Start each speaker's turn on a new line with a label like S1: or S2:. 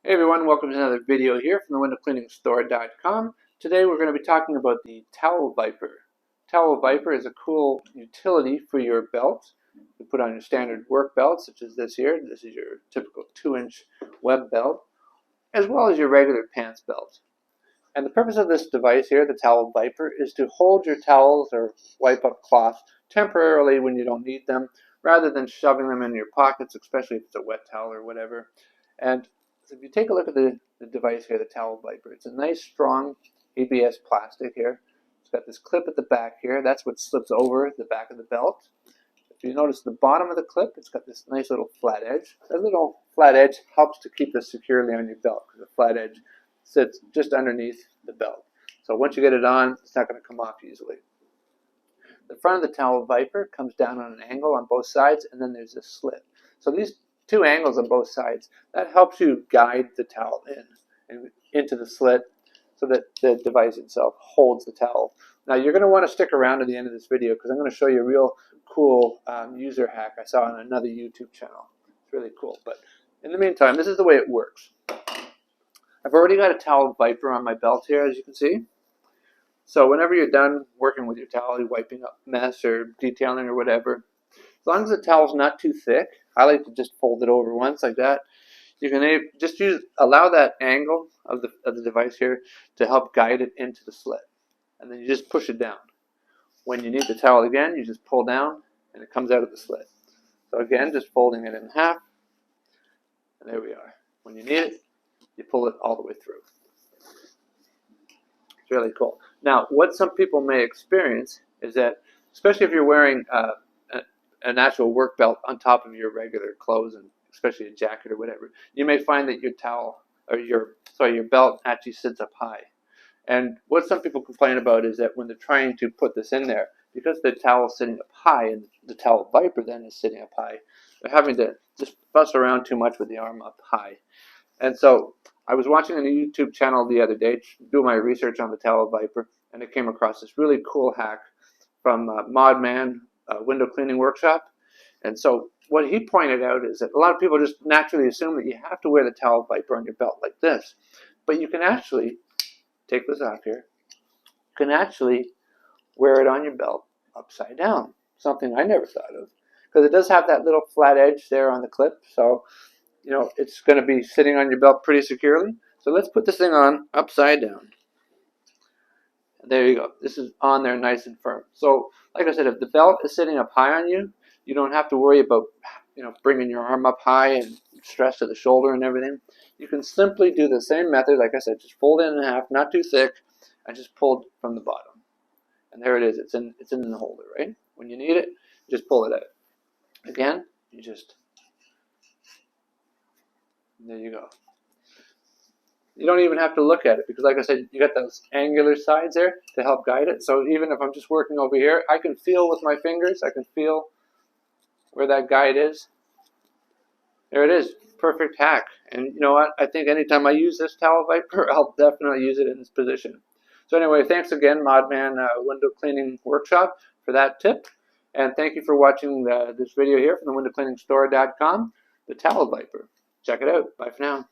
S1: Hey everyone, welcome to another video here from the windowcleaningstore.com. Today we're going to be talking about the Towel Viper. Towel Viper is a cool utility for your belt. You put on your standard work belt, such as this here. This is your typical 2-inch web belt, as well as your regular pants belt. And the purpose of this device here, the Towel Viper, is to hold your towels or wipe up cloth temporarily when you don't need them, rather than shoving them in your pockets, especially if it's a wet towel or whatever. And so if you take a look at the device here, the Towel Viper, it's a nice strong ABS plastic here. It's got this clip at the back here. That's what slips over the back of the belt. If you notice the bottom of the clip, it's got this nice little flat edge. That little flat edge helps to keep this securely on your belt because the flat edge sits just underneath the belt. So once you get it on, it's not going to come off easily. The front of the Towel Viper comes down on an angle on both sides, and then there's a slit. So these two angles on both sides, that helps you guide the towel in and into the slit so that the device itself holds the towel. Now you're going to want to stick around to the end of this video because I'm going to show you a real cool user hack I saw on another YouTube channel. It's really cool. But in the meantime, this is the way it works. I've already got a Towel Viper on my belt here, as you can see. So whenever you're done working with your towel, you're wiping up mess or detailing or whatever, as long as the towel's not too thick, I like to just fold it over once like that. You can just allow that angle of the device here to help guide it into the slit. And then you just push it down. When you need the towel again, you just pull down and it comes out of the slit. So again, just folding it in half. And there we are. When you need it, you pull it all the way through. It's really cool. Now, what some people may experience is that, especially if you're wearing an actual work belt on top of your regular clothes, and especially a jacket or whatever, you may find that your towel or your belt actually sits up high. And what some people complain about is that when they're trying to put this in there, because the towel's sitting up high and the Towel Viper then is sitting up high, they're having to just fuss around too much with the arm up high. And so I was watching a YouTube channel the other day, doing my research on the Towel Viper, and I came across this really cool hack from Modman Window Cleaning Workshop. And so what he pointed out is that a lot of people just naturally assume that you have to wear the Towel Viper on your belt like this. But you can actually take this off here. You can actually wear it on your belt upside down. Something I never thought of. Because it does have that little flat edge there on the clip. So, you know, it's going to be sitting on your belt pretty securely. So let's put this thing on upside down. There you go. This is on there nice and firm. So, like I said, if the belt is sitting up high on you, you don't have to worry about, bringing your arm up high and stress to the shoulder and everything. You can simply do the same method, like I said, just fold it in half, not too thick, and just pull from the bottom. And there it is. It's in the holder, right? When you need it, just pull it out. Again, there you go. You don't even have to look at it because, like I said, you got those angular sides there to help guide it. So even if I'm just working over here, I can feel with my fingers. I can feel where that guide is. There it is. Perfect hack. And you know what? I think anytime I use this Towel Viper, I'll definitely use it in this position. So anyway, thanks again, Modman Window Cleaning Workshop, for that tip. And thank you for watching this video here from the windowcleaningstore.com, the Towel Viper. Check it out. Bye for now.